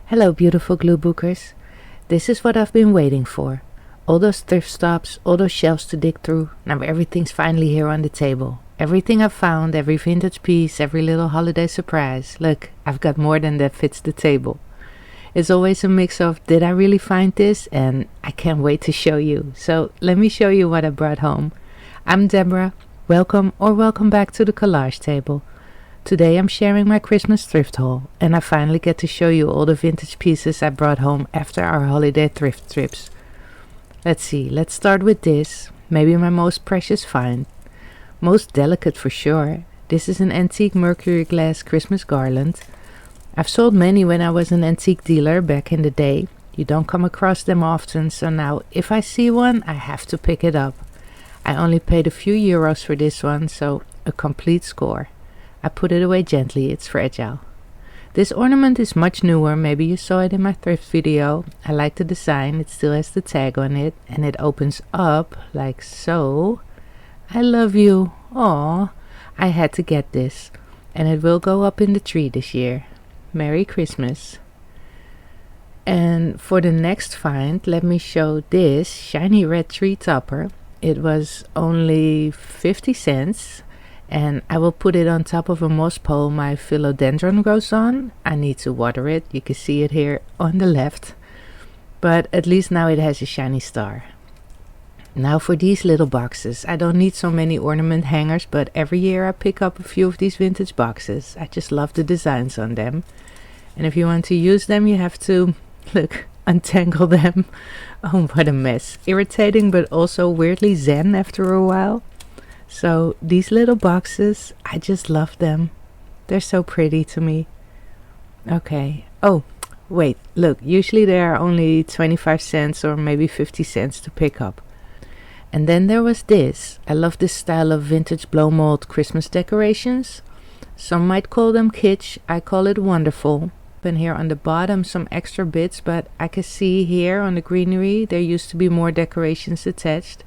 Hello beautiful glue bookers. This is what I've been waiting for. All those thrift stops, all those shelves to dig through. Now everything's finally here on the table. Everything I've found, every vintage piece, every little holiday surprise. Look, I've got more than that fits the table. It's always a mix of, did I really find this? And I can't wait to show you. So let me show you what I brought home. I'm Deborah. Welcome back to the collage table. Today I'm sharing my Christmas thrift haul, and I finally get to show you all the vintage pieces I brought home after our holiday thrift trips. Let's see, let's start with this, maybe my most precious find. Most delicate for sure. This is an antique mercury glass Christmas garland. I've sold many when I was an antique dealer back in the day. You don't come across them often, so now if I see one, I have to pick it up. I only paid a few euros for this one, so a complete score. I put it away gently, it's fragile. This ornament is much newer, maybe you saw it in my thrift video. I like the design, it still has the tag on it, and it opens up like so. I love you. Aww, I had to get this, and it will go up in the tree this year. Merry Christmas. And for the next find, let me show this shiny red tree topper. It was only 50 cents. And I will put it on top of a moss pole my philodendron grows on. I need to water it. You can see it here on the left. But at least now it has a shiny star. Now for these little boxes. I don't need so many ornament hangers, but every year I pick up a few of these vintage boxes. I just love the designs on them. And if you want to use them, you have to, look, untangle them. Oh, what a mess. Irritating, but also weirdly zen after a while. So these little boxes, I just love them. They're so pretty to me. Okay. Oh, wait, look, usually they are only 25 cents or maybe 50 cents to pick up. And then there was this. I love this style of vintage blow mold Christmas decorations. Some might call them kitsch. I call it wonderful. And here on the bottom some extra bits, but I can see here on the greenery there used to be more decorations attached.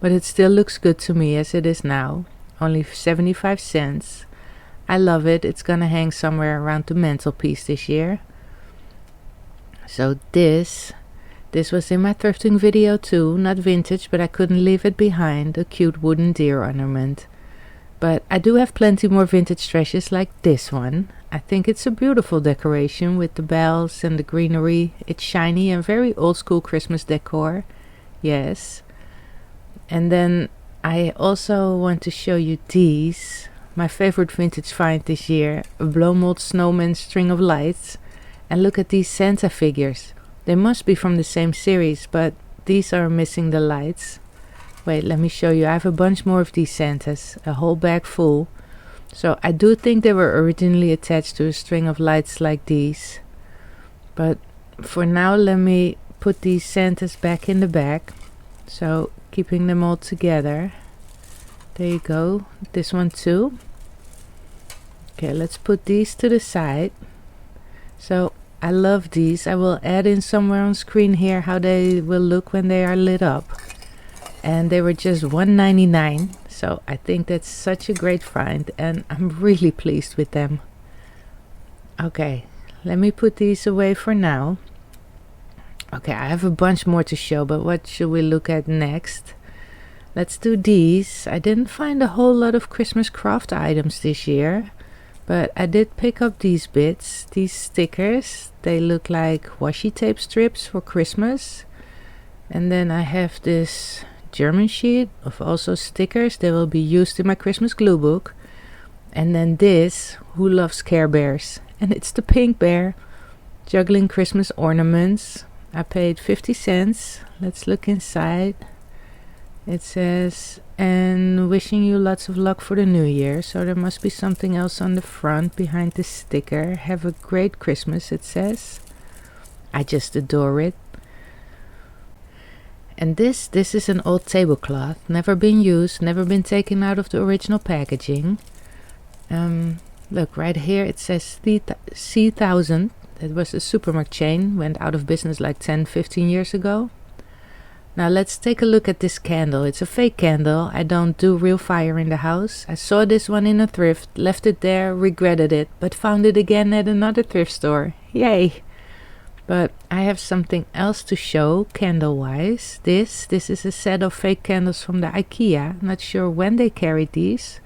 But it still looks good to me as it is now. Only 75 cents. I love it. It's gonna hang somewhere around the mantelpiece this year. So this was in my thrifting video too. Not vintage, but I couldn't leave it behind. A cute wooden deer ornament. But I do have plenty more vintage treasures like this one. I think it's a beautiful decoration with the bells and the greenery. It's shiny and very old school Christmas decor. Yes. And then I also want to show you these. My favorite vintage find this year. A blow mold snowman string of lights. And look at these Santa figures. They must be from the same series, but these are missing the lights. Wait, let me show you. I have a bunch more of these Santas. A whole bag full. So I do think they were originally attached to a string of lights like these. But for now, let me put these Santas back in the bag. So keeping them all together. There you go. This one too. Okay, let's put these to the side. So I love these. I will add in somewhere on screen here how they will look when they are lit up. And they were just $1.99. So I think that's such a great find and I'm really pleased with them. Okay, let me put these away for now. Okay, I have a bunch more to show, but what should we look at next? Let's do these. I didn't find a whole lot of Christmas craft items this year, but I did pick up these bits, these stickers. They look like washi tape strips for Christmas. And then I have this German sheet of also stickers. They will be used in my Christmas glue book. And then this, Who Loves Care Bears? And it's the pink bear juggling Christmas ornaments. I paid 50 cents. Let's look inside. It says, and wishing you lots of luck for the new year. So there must be something else on the front behind the sticker. Have a great Christmas, it says. I just adore it. And this is an old tablecloth. Never been used, never been taken out of the original packaging. Look, right here it says C1000. It was a supermarket chain, went out of business like 10-15 years ago. Now let's take a look at this candle. It's a fake candle. I don't do real fire in the house. I saw this one in a thrift, left it there, regretted it, but found it again at another thrift store. Yay! But I have something else to show candle-wise. This is a set of fake candles from the IKEA. Not sure when they carried these.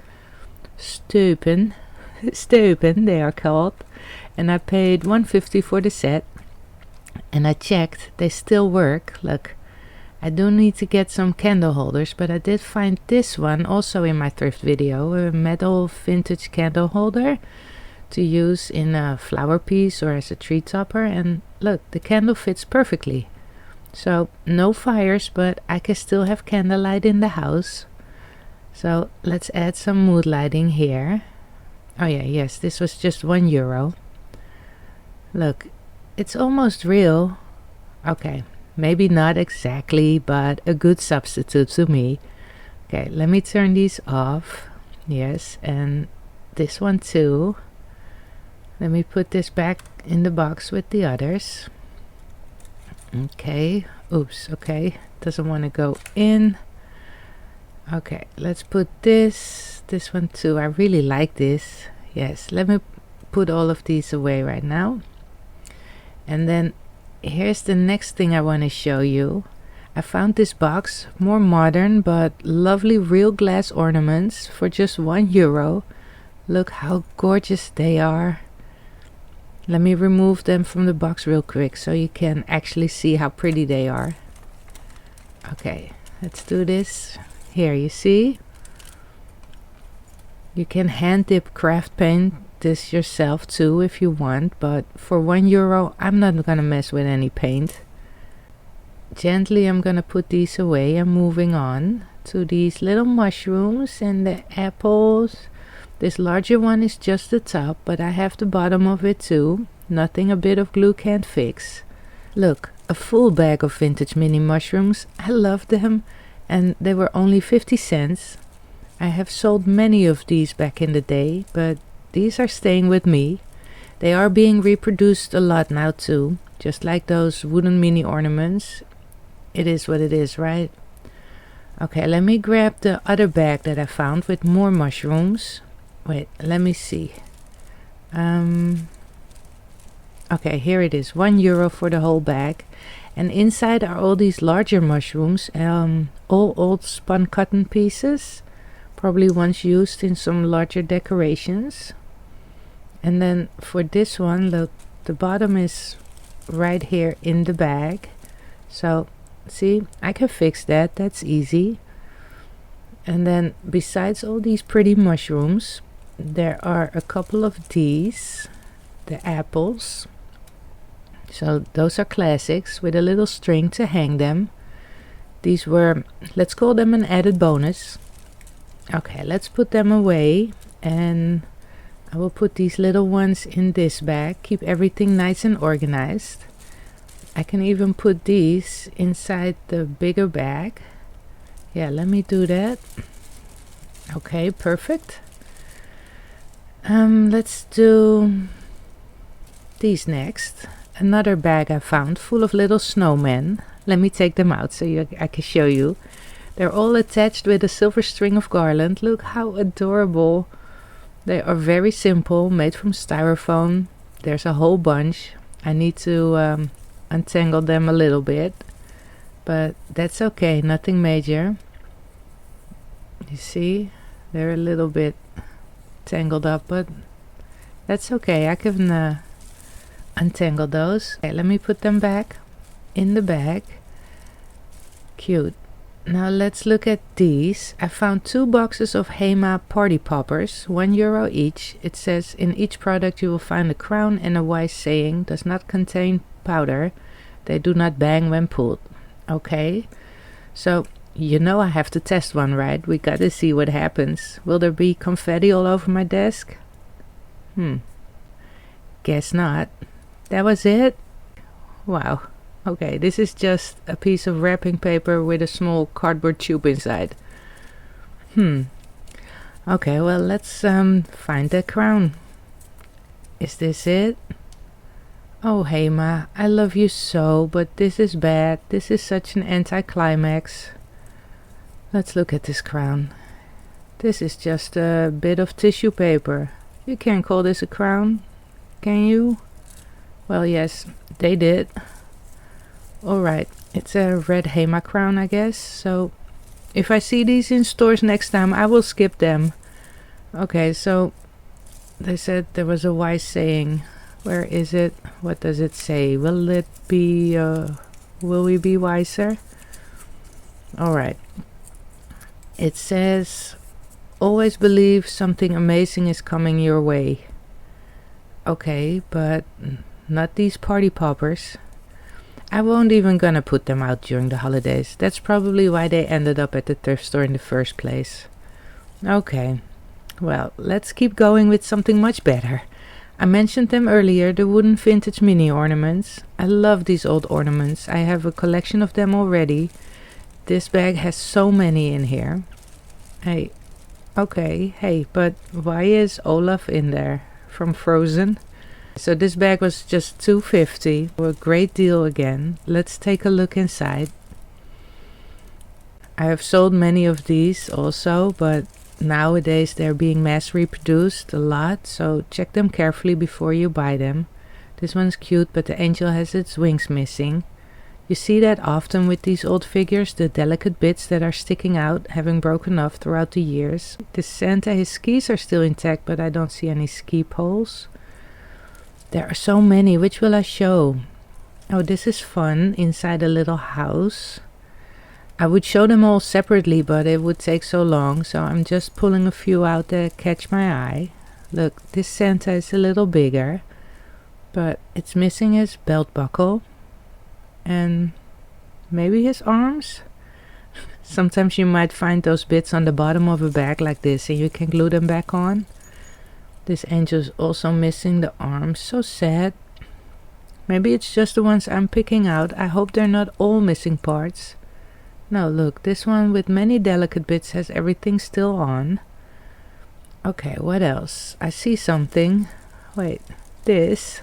Steupen they are called. And I paid $1.50 for the set. And I checked, they still work. Look, I do need to get some candle holders, but I did find this one also in my thrift video, a metal vintage candle holder to use in a flower piece or as a tree topper. And look, the candle fits perfectly. So no fires, but I can still have candlelight in the house. So let's add some mood lighting here. Oh yeah, yes, this was just €1. Look, it's almost real. Okay, maybe not exactly, but a good substitute to me. Okay, let me turn these off. Yes, and this one too. Let me put this back in the box with the others. Okay, oops, okay, doesn't want to go in. Okay, let's put this one too. I really like this. Yes, let me put all of these away right now. And then here's the next thing I want to show you. I found this box, more modern but lovely real glass ornaments for just €1. Look how gorgeous they are. Let me remove them from the box real quick so you can actually see how pretty they are. Okay, let's do this. Here, you see? You can hand dip craft paint this yourself too if you want, but for €1 I'm not gonna mess with any paint. Gently I'm gonna put these away. I'm moving on to these little mushrooms and the apples. This larger one is just the top, but I have the bottom of it too. Nothing a bit of glue can't fix. Look, a full bag of vintage mini mushrooms. I love them, and they were only 50 cents. I have sold many of these back in the day, but these are staying with me. They are being reproduced a lot now too, just like those wooden mini ornaments. It is what it is, right? Okay, let me grab the other bag that I found with more mushrooms. Wait, let me see. Okay, here it is, €1 for the whole bag. And inside are all these larger mushrooms, all old spun cotton pieces, probably once used in some larger decorations. And then for this one, look, the bottom is right here in the bag. So, see, I can fix that, that's easy. And then besides all these pretty mushrooms, there are a couple of these, the apples. So those are classics with a little string to hang them. These were, let's call them an added bonus. Okay, let's put them away, and I will put these little ones in this bag. Keep everything nice and organized. I can even put these inside the bigger bag. Yeah, let me do that. Okay, perfect. Let's do these next. Another bag I found full of little snowmen. Let me take them out so I can show you. They're all attached with a silver string of garland. Look how adorable. They are very simple, made from styrofoam. There's a whole bunch. I need to untangle them a little bit, but that's okay, nothing major. You see, they're a little bit tangled up, but that's okay. I can untangle those. Okay, let me put them back in the bag. Cute. Now let's look at these. I found 2 boxes of Hema party poppers, €1 each. It says in each product you will find a crown and a wise saying. Does not contain powder. They do not bang when pulled. Okay, so you know I have to test one, right? We gotta see what happens. Will there be confetti all over my desk? Guess not. That was it? Wow. Okay, this is just a piece of wrapping paper with a small cardboard tube inside. Okay, well, let's find the crown. Is this it? Oh, Hema, I love you so, but this is bad. This is such an anticlimax. Let's look at this crown. This is just a bit of tissue paper. You can't call this a crown, can you? Well, yes, they did. Alright, it's a red Hema crown, I guess. So if I see these in stores next time, I will skip them. Okay, so they said there was a wise saying. Where is it? What does it say? Will we be wiser? Alright. It says, always believe something amazing is coming your way. Okay, but not these party poppers. I won't even gonna put them out during the holidays. That's probably why they ended up at the thrift store in the first place. Okay, well, let's keep going with something much better. I mentioned them earlier, the wooden vintage mini ornaments. I love these old ornaments. I have a collection of them already. This bag has so many in here. Hey, but why is Olaf in there? From Frozen? So this bag was just $2.50, a great deal again. Let's take a look inside. I have sold many of these also, but nowadays they're being mass reproduced a lot, so check them carefully before you buy them. This one's cute, but the angel has its wings missing. You see that often with these old figures, the delicate bits that are sticking out, having broken off throughout the years. This Santa, his skis are still intact, but I don't see any ski poles. There are so many. Which will I show? Oh, this is fun. Inside a little house. I would show them all separately, but it would take so long, so I'm just pulling a few out that catch my eye. Look, this Santa is a little bigger, but it's missing his belt buckle and maybe his arms. Sometimes you might find those bits on the bottom of a bag like this and you can glue them back on. This angel's also missing the arms. So sad. Maybe it's just the ones I'm picking out. I hope they're not all missing parts. No, look, this one with many delicate bits has everything still on. Okay, what else? I see something. Wait, this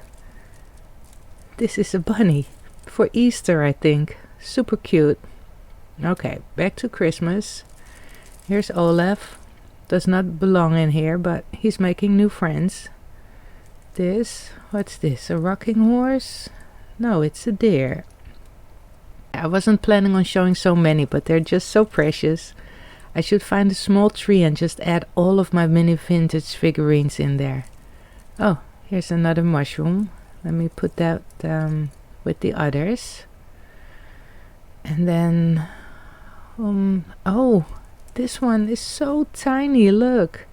is a bunny. For Easter, I think. Super cute. Okay, back to Christmas. Here's Olaf. Does not belong in here, but he's making new friends. What's this? A rocking horse? No, it's a deer. I wasn't planning on showing so many, but they're just so precious. I should find a small tree and just add all of my mini vintage figurines in there. Oh, here's another mushroom. Let me put that with the others. And then, oh, this one is so tiny, look.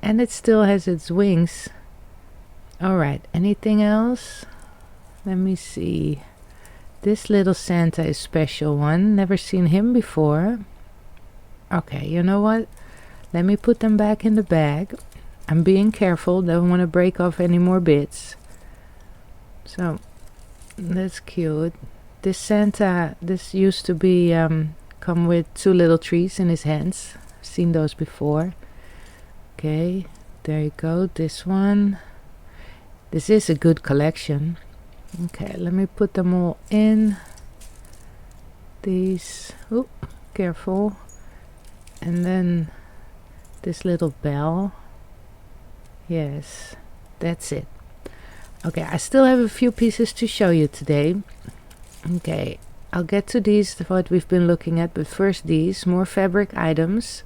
And it still has its wings. Alright, anything else? Let me see. This little Santa is special one. Never seen him before. Okay, you know what? Let me put them back in the bag. I'm being careful. Don't want to break off any more bits. So, that's cute. This Santa, this used to be come with two little trees in his hands. I've seen those before. Okay, there you go. This one. This is a good collection. Okay, let me put them all in. These. Oh, careful. And then this little bell. Yes, that's it. Okay, I still have a few pieces to show you today. Okay, I'll get to these, what we've been looking at, but first these, more fabric items.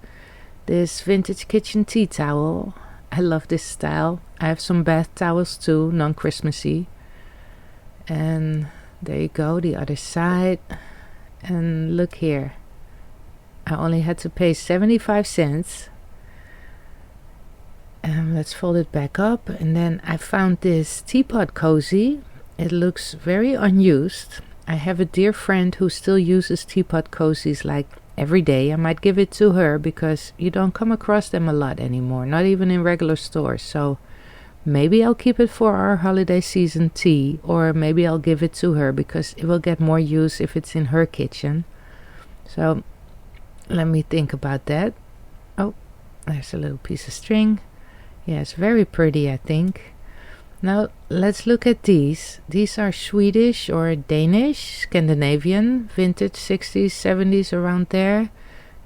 This vintage kitchen tea towel. I love this style. I have some bath towels too, non-Christmassy. And there you go, the other side. And look here. I only had to pay 75 cents. Let's fold it back up. And then I found this teapot cozy. It looks very unused. I have a dear friend who still uses teapot cozies like every day. I might give it to her because you don't come across them a lot anymore, not even in regular stores. So maybe I'll keep it for our holiday season tea, or maybe I'll give it to her because it will get more use if it's in her kitchen. So let me think about that. Oh, there's a little piece of string. Yes, very pretty, I think. Now let's look at these. These are Swedish or Danish, Scandinavian, vintage 60s, 70s, around there.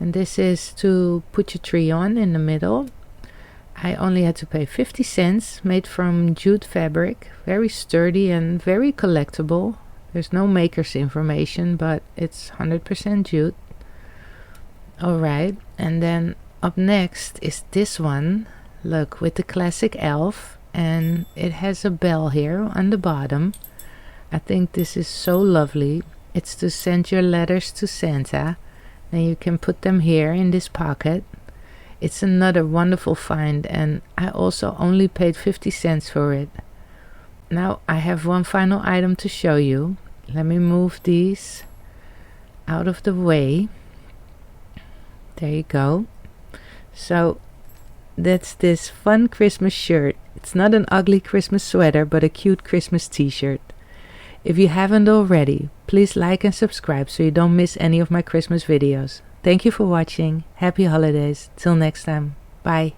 And this is to put your tree on in the middle. I only had to pay 50 cents, made from jute fabric, very sturdy and very collectible. There's no maker's information, but it's 100% jute. Alright, and then up next is this one. Look, with the classic elf, and it has a bell here on the bottom. I think this is so lovely. It's to send your letters to Santa, and you can put them here in this pocket. It's another wonderful find, and I also only paid 50 cents for it. Now I have one final item to show you. Let me move these out of the way. There you go. So that's this fun Christmas shirt. It's not an ugly Christmas sweater, but a cute Christmas t-shirt. If you haven't already, please like and subscribe so you don't miss any of my Christmas videos. Thank you for watching. Happy holidays. Till next time. Bye.